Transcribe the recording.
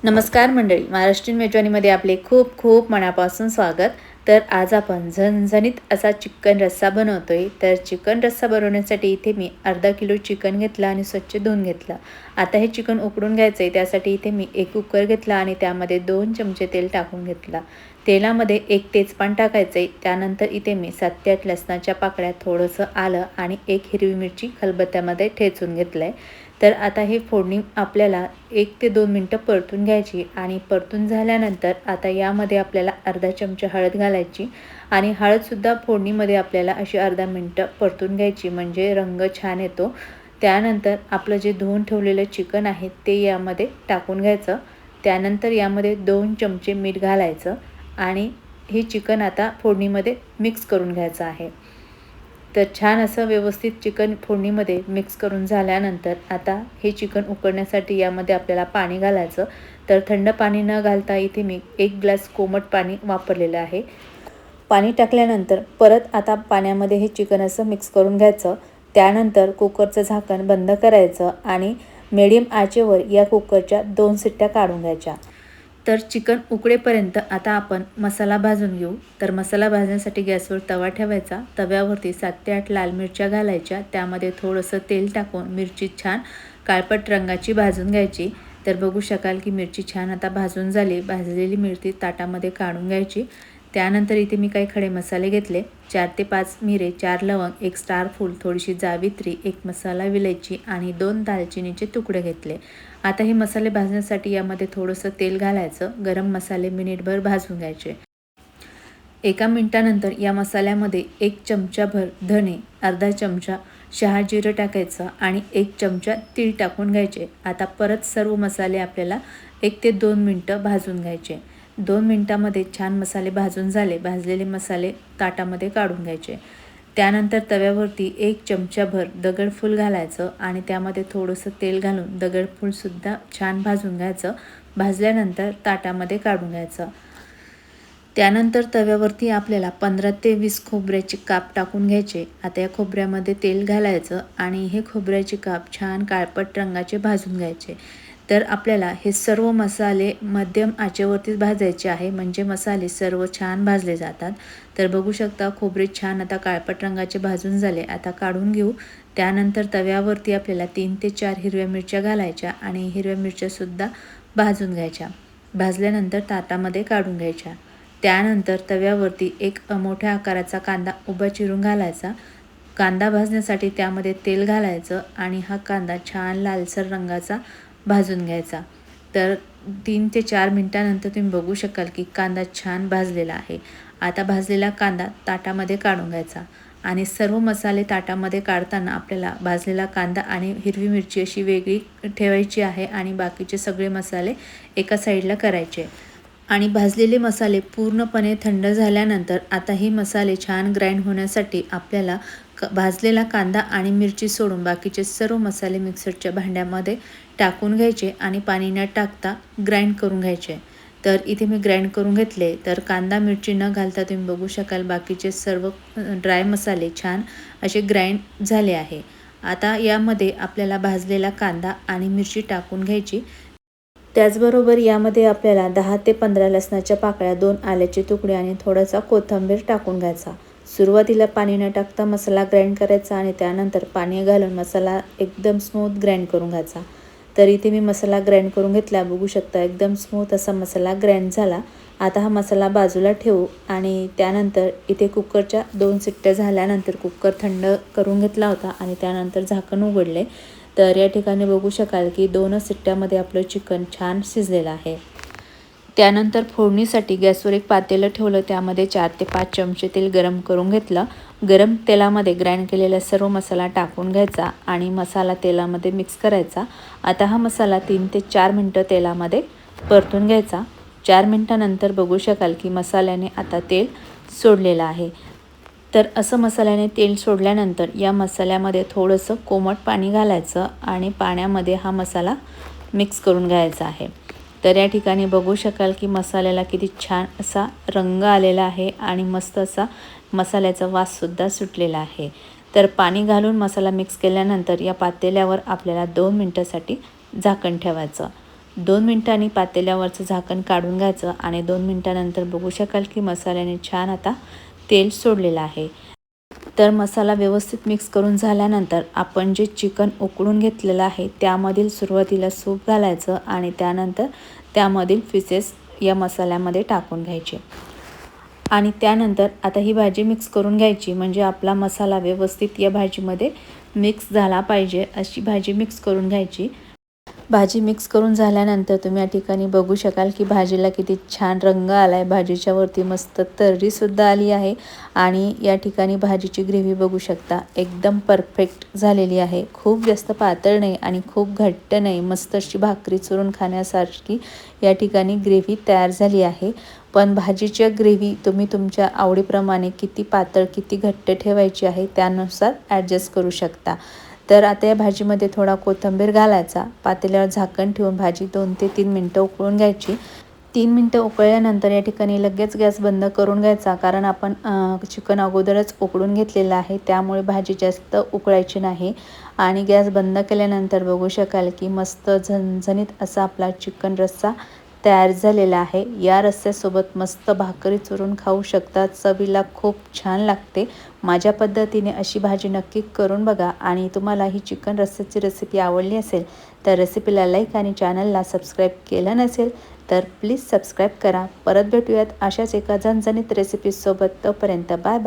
नमस्कार मंडळी, महाराष्ट्रीयन मेजवानीमध्ये आपले खूप खूप मनापासून स्वागत. तर आज आपण झणझणीत असा चिकन रस्सा बनवतोय. तर चिकन रस्सा बनवण्यासाठी इथे मी अर्धा किलो चिकन घेतलं आणि स्वच्छ धुवून घेतलं. आता हे चिकन उकडून घ्यायचं आहे. त्यासाठी इथे मी एक कुकर घेतला आणि त्यामध्ये 2 चमचे तेल टाकून घेतलं. तेलामध्ये एक तेजपान टाकायचं आहे. त्यानंतर इथे मी 7 ते 8 लसणाच्या पाकळ्या, थोडंसं आलं आणि एक हिरवी मिरची खलबत्त्यामध्ये ठेचून घेतलं आहे. तर आता ही फोडणी आपल्याला 1 ते 2 मिनटं परतून घ्यायची आणि परतून झाल्यानंतर आता यामध्ये आपल्याला अर्धा चमचा हळद घालायची आणि हळदसुद्धा फोडणीमध्ये आपल्याला अशी अर्धा मिनटं परतून घ्यायची, म्हणजे रंग छान येतो. त्यानंतर आपलं जे धुवून ठेवलेलं चिकन आहे ते यामध्ये टाकून घ्यायचं. त्यानंतर यामध्ये 2 चमचे मीठ घालायचं आणि हे चिकन आता फोडणीमध्ये मिक्स करून घ्यायचं आहे. तर छान असं व्यवस्थित चिकन फोडणीमध्ये मिक्स करून झाल्यानंतर आता हे चिकन उकडण्यासाठी यामध्ये आपल्याला पाणी घालायचं. तर थंड पाणी न घालता इथे मी 1 ग्लास कोमट पाणी वापरलेलं आहे. पाणी टाकल्यानंतर परत आता पाण्यामध्ये हे चिकन असं मिक्स करून घ्यायचं. त्यानंतर कुकरचं झाकण बंद करायचं आणि मीडियम आचेवर या कुकरच्या 2 शिट्ट्या काढून घ्यायच्या. तर चिकन उकळेपर्यंत आता आपण मसाला भाजून घेऊ. तर मसाला भाजण्यासाठी गॅसवर तवा ठेवायचा. तव्यावरती 7 ते 8 लाल मिरच्या घालायच्या. त्यामध्ये थोडंसं तेल टाकून मिरची छान काळपट रंगाची भाजून घ्यायची. तर बघू शकाल की मिरची छान आता भाजून झाली. भाजलेली मिरची ताटामध्ये काढून घ्यायची. त्यानंतर इथे मी काही खडे मसाले घेतले. 4 ते 5 मिरे, 4 लवंग, 1 स्टार फूल, थोडीशी जावित्री, 1 मसाला विलायची आणि 2 दालचिनीचे तुकडे घेतले. आता हे मसाले भाजण्यासाठी यामध्ये थोडंसं तेल घालायचं. गरम मसाले मिनिटभर भाजून घ्यायचे. 1 मिनिटानंतर या मसाल्यामध्ये 1 चमचाभर धणे, अर्धा चमचा शहाजिरं टाकायचं आणि 1 चमचा तीळ टाकून घ्यायचे. आता परत सर्व मसाले आपल्याला 1 ते 2 मिनटं भाजून घ्यायचे. 2 मिनटामध्ये छान मसाले भाजून झाले. भाजलेले मसाले ताटामध्ये काढून घ्यायचे. त्यानंतर तव्यावरती 1 चमचाभर दगडफूल घालायचं आणि त्यामध्ये थोडंसं तेल घालून दगडफूलसुद्धा छान भाजून घ्यायचं. भाजल्यानंतर ताटामध्ये काढून घ्यायचं. त्यानंतर तव्यावरती आपल्याला 15 ते 20 खोबऱ्याचे काप टाकून घ्यायचे. आता या खोबऱ्यामध्ये तेल घालायचं आणि हे खोबऱ्याचे काप छान काळपट रंगाचे भाजून घ्यायचे. तर आपल्याला हे सर्व मसाले मध्यम आचेवरतीच भाजायचे आहे, म्हणजे मसाले सर्व छान भाजले जातात. तर बघू शकता खोबरे छान आता काळपट रंगाचे भाजून झाले. आता काढून घेऊ. त्यानंतर तव्यावरती आपल्याला 3 ते 4 हिरव्या मिरच्या घालायच्या आणि हिरव्या मिरच्यासुद्धा भाजून घ्यायच्या. भाजल्यानंतर ताटामध्ये काढून घ्यायच्या. त्यानंतर तव्यावरती एक मोठ्या आकाराचा कांदा उभा चिरून घालायचा. कांदा भाजण्यासाठी त्यामध्ये तेल घालायचं आणि हा कांदा छान लालसर रंगाचा भाजून घ्यायचा. तर 3 ते 4 मिनिटानंतर तुम्ही बघू शकाल की कांदा छान भाजलेला आहे. आता भाजलेला कांदा ताटामध्ये काढून घ्यायचा आणि सर्व मसाले ताटामध्ये काढताना आपल्याला भाजलेला कांदा आणि हिरवी मिरची अशी वेगळी ठेवायची आहे आणि बाकीचे सगळे मसाले एका साईडला करायचे. आणि भाजलेले मसाले पूर्णपणे थंड झाल्यानंतर आता हे मसाले छान ग्राइंड होण्यासाठी आपल्याला भाजलेला कांदा आणि मिरची सोडून बाकीचे सर्व मसाले मिक्सरच्या भांड्यामध्ये टाकून घ्यायचे आणि पाणी न टाकता ग्राइंड करून घ्यायचे. तर इथे मी ग्राइंड करून घेतले. तर कांदा मिरची न घालता तुम्ही बघू शकाल बाकीचे सर्व ड्राय मसाले छान असे ग्राइंड झाले आहे. आता यामध्ये आपल्याला भाजलेला कांदा आणि मिरची टाकून घ्यायची. त्याचबरोबर यामध्ये आपल्याला 10 ते 15 लसणाच्या पाकळ्या, 2 आल्याचे तुकडे आणि थोडासा कोथिंबीर टाकून घ्यायचा. सुरुवातीला पाणी न टाकता मसाला ग्राइंड करायचा आणि त्यानंतर पाणी घालून मसाला एकदम स्मूथ ग्राइंड करून घ्यायचा. तर इथे मी मसाला ग्राइंड करून घेतला. बघू शकता एकदम स्मूथ असा मसाला ग्राइंड झाला. आता हा मसाला बाजूला ठेवू आणि त्यानंतर इथे कुकरच्या 2 शिट्ट्या झाल्यानंतर कुकर थंड करून घेतला होता आणि त्यानंतर झाकण उघडले. तर या ठिकाणी बघू शकाल की 2च शिट्ट्यामध्ये आपलं चिकन छान शिजलेलं आहे. त्यानंतर फोडणीसाठी गॅसवर एक पातेलं ठेवलं. त्यामध्ये 4 ते 5 चमचे तेल गरम करून घेतलं. गरम तेलामध्ये ग्राइंड केलेला सर्व मसाला टाकून घ्यायचा आणि मसाला तेलामध्ये मिक्स करायचा. आता हा मसाला 3 ते 4 मिनटं तेलामध्ये परतून घ्यायचा. 4 मिनटानंतर बघू शकाल की मसाल्याने आता तेल सोडलेलं आहे. तर असं मसाल्याने तेल सोडल्यानंतर या मसाल्यामध्ये थोडंसं कोमट पाणी घालायचं आणि पाण्यामध्ये हा मसाला मिक्स करून घ्यायचा आहे. तर या ठिकाणी बघू शकाल की मसाल्याला किती छान असा रंग आलेला आहे आणि मस्त असा मसाल्याचा वाससुद्धा सुटलेला आहे. तर पाणी घालून मसाला मिक्स केल्यानंतर या पातेल्यावर आपल्याला 2 मिनटासाठी झाकण ठेवायचं. 2 मिनिटांनी पातेल्यावरचं झाकण काढून घ्यायचं आणि 2 मिनिटानंतर बघू शकाल की मसाल्याने छान आता तेल सोडलेलं आहे। तर मसाला व्यवस्थित मिक्स करून झाल्यानंतर आपण जे चिकन उकळून घेतलेलं आहे त्यामधील सुरुवातीला सूप घालायचं आणि त्यानंतर त्यामधील पीसेस या मसाल्यामध्ये टाकून घ्यायचे आणि त्यानंतर आता ही भाजी मिक्स करून घ्यायची, म्हणजे आपला मसाला व्यवस्थित या भाजीमध्ये मिक्स झाला पाहिजे अशी भाजी मिक्स करून घ्यायची। भाजी मिक्स करून झाल्यानंतर तुम्ही या ठिकाणी बघू शकाल की भाजीला किती छान रंग आला आहे, भाजीच्या वरती मस्त तर्रीसुद्धा आली आहे आणि या ठिकाणी भाजीची ग्रेव्ही बघू शकता एकदम परफेक्ट झालेली आहे। खूप जास्त पातळ नाही आणि खूप घट्ट नाही, मस्त अशी भाकरी चुरून खाण्यासारखी या ठिकाणी ग्रेव्ही तयार झाली आहे। पण भाजीची ग्रेव्ही तुम्ही तुमच्या आवडीप्रमाणे किती पातळ किती घट्ट ठेवायची आहे त्यानुसार ॲडजस्ट करू शकता। तर आता या भाजीमध्ये थोडा कोथिंबीर घालायचा, पातेल्यावर झाकण ठेवून भाजी 2 ते 3 मिनिटं उकळून घ्यायची। 3 मिनिटं उकळल्यानंतर या ठिकाणी लगेच गॅस बंद करून घ्यायचा, कारण आपण चिकन अगोदरच उकळून घेतलेलं आहे त्यामुळे भाजी जास्त उकळायची नाही। आणि गॅस बंद केल्यानंतर बघू शकाल की मस्त झणझणीत असा आपला चिकन रस्सा तयार झालेला आहे। या रस्स्यासोबत मस्त भाकरी चुरून खाऊ शकता, चवीला खूप छान लागते। माझ्या पद्धतीने अशी भाजी नक्की करून बघा आणि तुम्हाला ही चिकन रस्स्याची रेसिपी आवडली असेल तर रेसिपीला लाईक आणि चॅनलला सबस्क्राईब केलं नसेल तर प्लीज सबस्क्राईब करा। परत भेटूयात अशाच एका झणझणीत रेसिपीसोबत, तोपर्यंत बाय बाय।